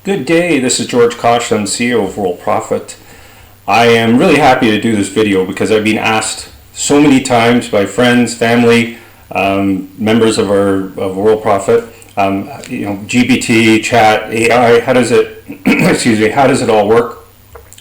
Good day, this is George Caution, CEO of World Profit. I am really happy to do this video because I've been asked so many times by friends, family, members of World Profit, GPT, chat, AI, how does it, how does it all work?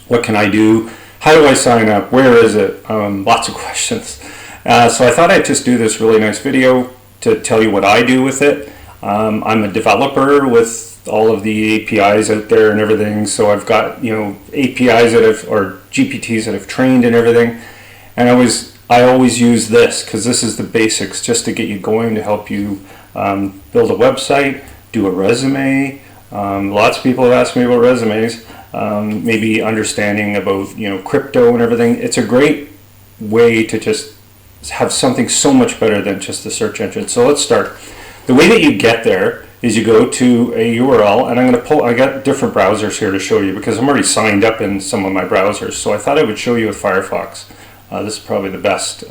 What can I do? How do I sign up? Where is it? Lots of questions. So I thought I'd just do this really nice video to tell you what I do with it. I'm a developer with all of the APIs out there and everything, so I've got APIs or GPTs that I've trained and everything, and I always use this because this is the basics just to get you going, to help you build a website, do a resume. Lots of people have asked me about resumes, maybe understanding about crypto and everything. It's a great way to just have something so much better than just the search engine. So let's start. The way that you get there is you go to a URL, and I got different browsers here to show you because I'm already signed up in some of my browsers. So I thought I would show you with Firefox. This is probably the best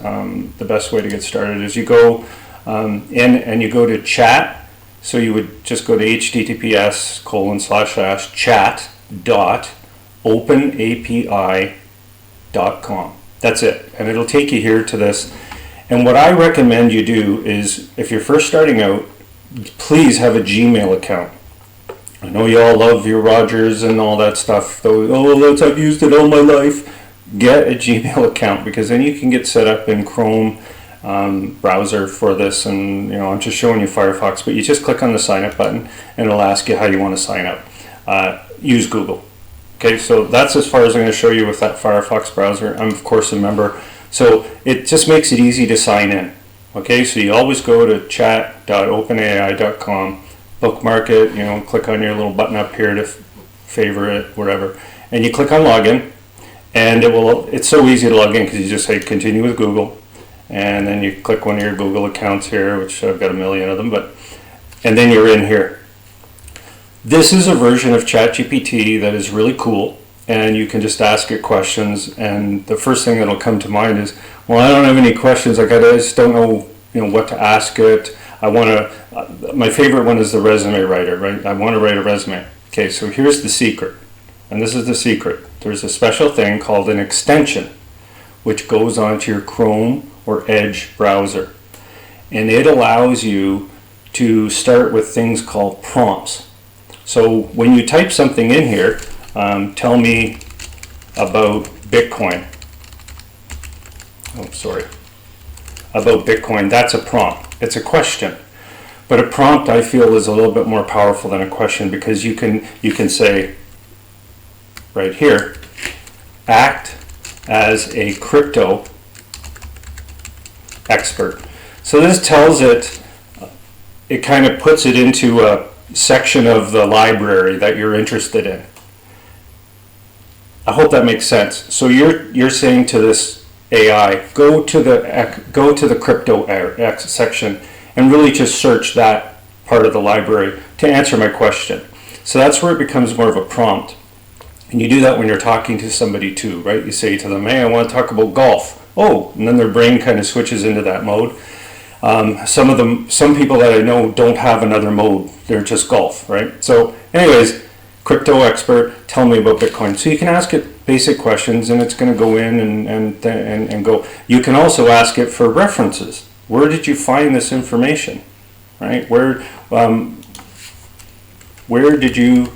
way to get started. Is you go in and you go to chat. So you would just go to https://chat.openapi.com. That's it, and it'll take you here to this. And what I recommend you do is, if you're first starting out, please have a Gmail account. I know you all love your Rogers and all that stuff. I've used it all my life. Get a Gmail account, because then you can get set up in Chrome browser for this. And I'm just showing you Firefox, but you just click on the sign up button and it'll ask you how you want to sign up. Use Google. Okay, so that's as far as I'm going to show you with that Firefox browser. I'm of course a member, so it just makes it easy to sign in. Okay, so you always go to chat.openai.com, bookmark it, click on your little button up here to favorite, whatever, and you click on login, and it's so easy to log in because you just say continue with Google, and then you click one of your Google accounts here, which I've got a million of them, and then you're in here. This is a version of ChatGPT that is really cool, and you can just ask it questions, and the first thing that'll come to mind is, well, I don't have any questions. I just don't know, what to ask it. My favorite one is the resume writer, right? I want to write a resume. Okay, so here's the secret, and this is the secret. There's a special thing called an extension, which goes onto your Chrome or Edge browser, and it allows you to start with things called prompts. So when you type something in here, tell me about Bitcoin. About Bitcoin, that's a prompt. It's a question. But a prompt, I feel, is a little bit more powerful than a question, because you can say right here, act as a crypto expert. So this tells it kind of puts it into a section of the library that you're interested in. I hope that makes sense. So you're saying to this AI, go to the crypto section and really just search that part of the library to answer my question. So that's where it becomes more of a prompt. And you do that when you're talking to somebody too, right? You say to them, hey, I want to talk about golf. Oh, and then their brain kind of switches into that mode. Some people that I know don't have another mode. They're just golf, right? So anyways, crypto expert, tell me about Bitcoin. So you can ask it basic questions, and it's going to go in and go. You can also ask it for references. Where did you find this information, right? Where did you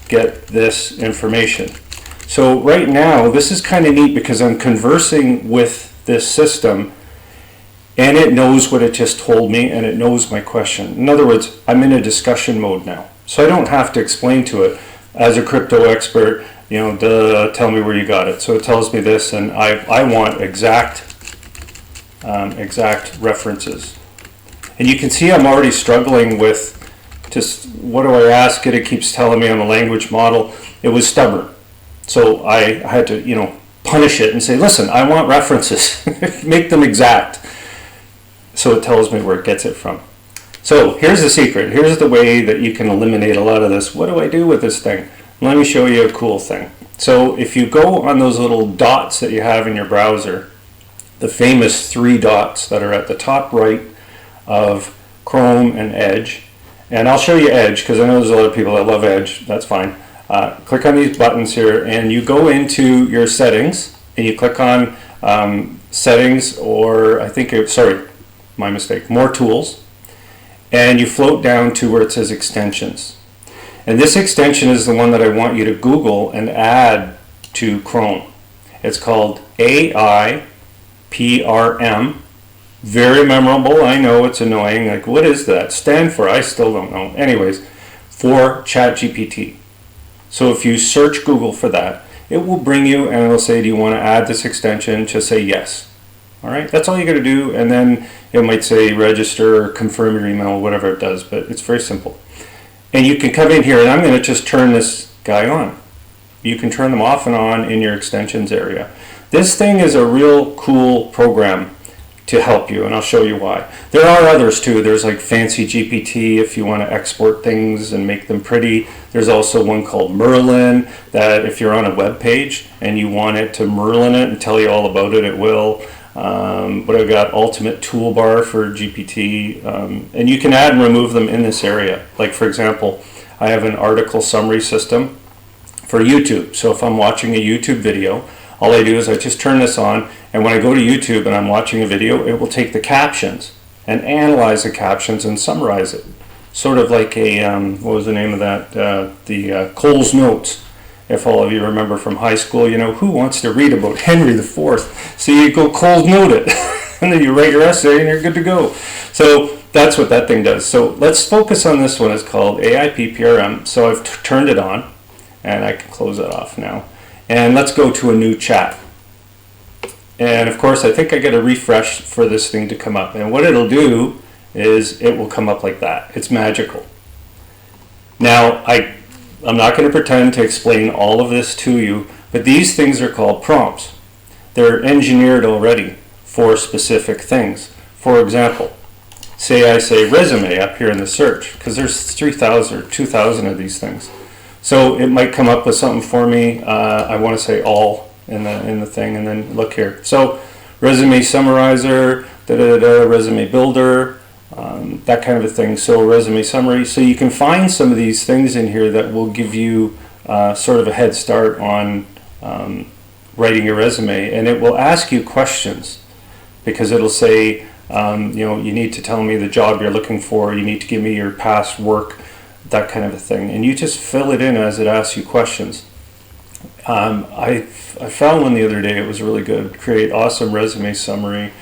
get this information? So right now, this is kind of neat because I'm conversing with this system, and it knows what it just told me, and it knows my question. In other words, I'm in a discussion mode now. So I don't have to explain to it, as a crypto expert, tell me where you got it. So it tells me this, and I want exact references. And you can see I'm already struggling with just, what do I ask it? It keeps telling me I'm a language model. It was stubborn. So I had to, punish it and say, listen, I want references. Make them exact. So it tells me where it gets it from. So here's the secret. Here's the way that you can eliminate a lot of this. What do I do with this thing? Let me show you a cool thing. So if you go on those little dots that you have in your browser, the famous 3 dots that are at the top right of Chrome and Edge, And I'll show you Edge because I know there's a lot of people that love Edge. That's fine. Click on these buttons here and you go into your settings and you click on settings, or I think sorry, my mistake, more tools, and you float down to where it says extensions. And this extension is the one that I want you to Google and add to Chrome. It's called AI PRM. Very memorable. I know it's annoying. Like, what is that stand for? I still don't know. Anyways, for ChatGPT. So if you search Google for that, it will bring you and it'll say, do you want to add this extension? Just say yes. All right, that's all you got to do. And then it might say register or confirm your email, whatever it does, but it's very simple. And you can come in here and I'm going to just turn this guy on. You can turn them off and on in your extensions area. This thing is a real cool program to help you, and I'll show you why. There are others too. There's like Fancy GPT if you want to export things and make them pretty. There's also one called Merlin that if you're on a web page and you want it to Merlin it and tell you all about it, it will. But I've got Ultimate Toolbar for GPT, and you can add and remove them in this area. Like for example, I have an article summary system for YouTube. So if I'm watching a YouTube video, all I do is I just turn this on, and when I go to YouTube and I'm watching a video, it will take the captions and analyze the captions and summarize it. Sort of like a, what was the name of that? The Cole's Notes. If all of you remember from high school, you know, who wants to read about Henry IV? So you go Cole's Note it, and then you write your essay and you're good to go. So that's what that thing does. So let's focus on this one. It's called AIPPRM. So I've turned it on, and I can close it off now. And let's go to a new chat. And of course, I think I get a refresh for this thing to come up. And what it'll do is it will come up like that. It's magical. Now, I'm not going to pretend to explain all of this to you, but these things are called prompts. They're engineered already for specific things. For example, say I say resume up here in the search, because there's 3,000 or 2,000 of these things. So it might come up with something for me. I want to say all in the thing, and then look here. So resume summarizer, resume builder, that kind of a thing. So resume summary. So you can find some of these things in here that will give you sort of a head start on writing your resume, and it will ask you questions because it'll say, you know, you need to tell me the job you're looking for. You need to give me your past work. That kind of a thing, and you just fill it in as it asks you questions. I found one the other day. It was really good. Create awesome resume summary,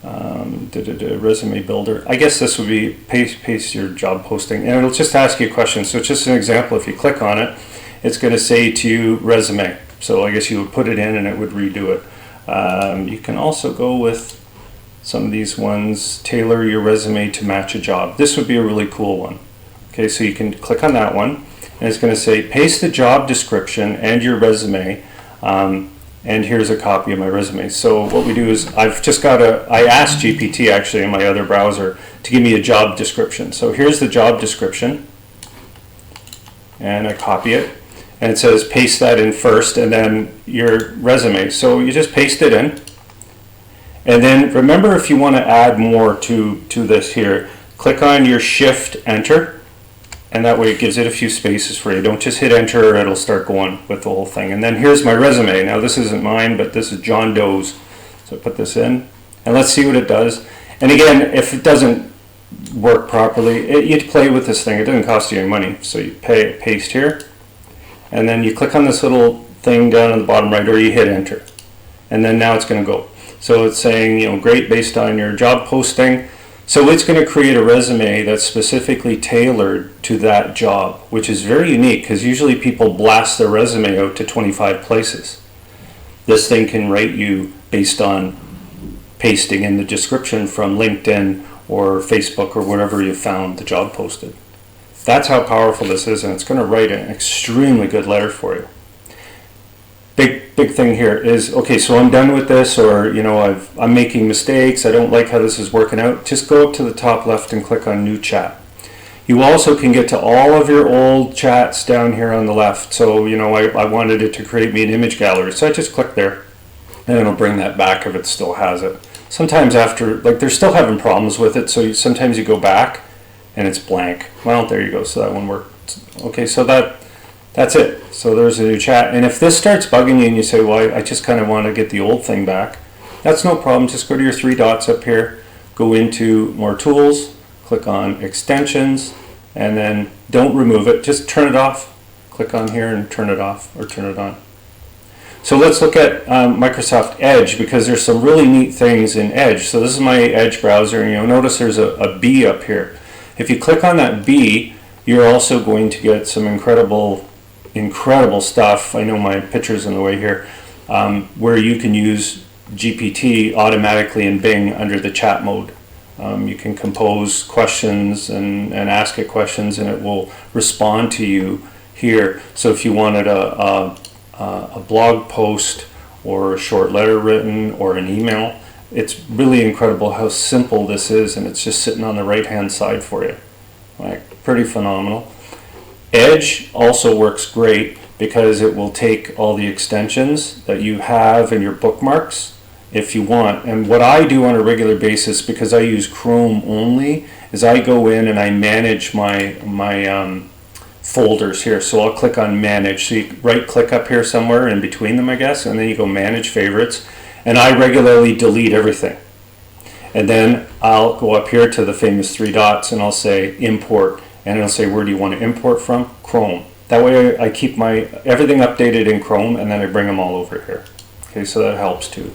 resume builder. I guess this would be paste your job posting, and it'll just ask you a question. So it's just an example. If you click on it, it's going to say to you resume. So I guess you would put it in, and it would redo it. You can also go with some of these ones. Tailor your resume to match a job. This would be a really cool one. Okay, so you can click on that one, and it's going to say paste the job description and your resume, and here's a copy of my resume. So what we do is I asked GPT actually in my other browser to give me a job description. So here's the job description, and I copy it, and it says paste that in first and then your resume. So you just paste it in, and then remember, if you want to add more to this here, click on your shift enter. And that way it gives it a few spaces for you. Don't just hit enter or it'll start going with the whole thing. And then here's my resume. Now this isn't mine, but this is John Doe's. So I put this in, and let's see what it does. And again, if it doesn't work properly, you play with this thing. It doesn't cost you any money. So you paste here, and then you click on this little thing down on the bottom right, or you hit enter. And then now it's going to go. So it's saying, you know, great based on your job posting. So it's going to create a resume that's specifically tailored to that job, which is very unique because usually people blast their resume out to 25 places. This thing can rate you based on pasting in the description from LinkedIn or Facebook or wherever you found the job posted. That's how powerful this is, and it's going to write an extremely good letter for you. Big thing here is, okay, so I'm done with this, or you know, I'm making mistakes, I don't like how this is working out. Just go up to the top left and click on new chat. You also can get to all of your old chats down here on the left. So you know, I wanted it to create me an image gallery, so I just click there and it'll bring that back if it still has it. Sometimes after, like, they're still having problems with it, so sometimes you go back and it's blank. Well, there you go. So that one worked. Okay, so that's it. So there's a new chat. And if this starts bugging you and you say, well, I just kind of want to get the old thing back, that's no problem. Just go to your three dots up here, go into more tools, click on extensions, and then don't remove it. Just turn it off. Click on here and turn it off or turn it on. So let's look at Microsoft Edge, because there's some really neat things in Edge. So this is my Edge browser, and you'll notice there's a B up here. If you click on that B, you're also going to get some incredible stuff. I know my picture's in the way here, where you can use GPT automatically in Bing under the chat mode. You can compose questions and ask it questions, and it will respond to you here. So if you wanted a blog post or a short letter written or an email, it's really incredible how simple this is, and it's just sitting on the right hand side for you. Like, pretty phenomenal. Edge also works great because it will take all the extensions that you have in your bookmarks if you want. And what I do on a regular basis, because I use Chrome only, is I go in and I manage my folders here. So I'll click on manage. So you right click up here somewhere in between them, I guess, and then you go manage favorites. And I regularly delete everything. And then I'll go up here to the famous three dots and I'll say import. And it'll say, where do you want to import from? Chrome. That way I keep everything updated in Chrome, and then I bring them all over here. Okay, so that helps too.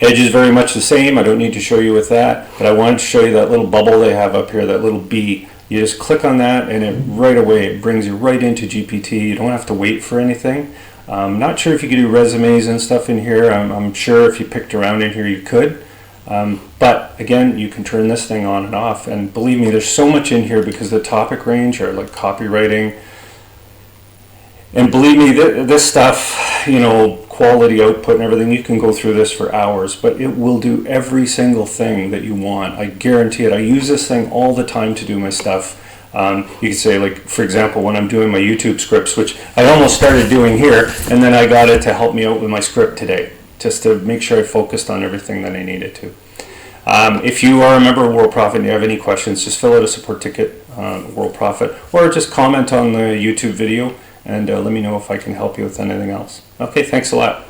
Edge is very much the same. I don't need to show you with that, but I wanted to show you that little bubble they have up here, that little B. You just click on that, and right away it brings you right into GPT. You don't have to wait for anything. I'm not sure if you could do resumes and stuff in here. I'm sure if you picked around in here you could. But again, you can turn this thing on and off, and believe me, there's so much in here because the topic range are like copywriting, and believe me, this stuff, you know, quality output and everything, you can go through this for hours, but it will do every single thing that you want. I guarantee it. I use this thing all the time to do my stuff. You could say, like, for example, when I'm doing my YouTube scripts, which I almost started doing here, and then I got it to help me out with my script today, just to make sure I focused on everything that I needed to. If you are a member of World Profit and you have any questions, just fill out a support ticket, World Profit, or just comment on the YouTube video, and let me know if I can help you with anything else. Okay, thanks a lot.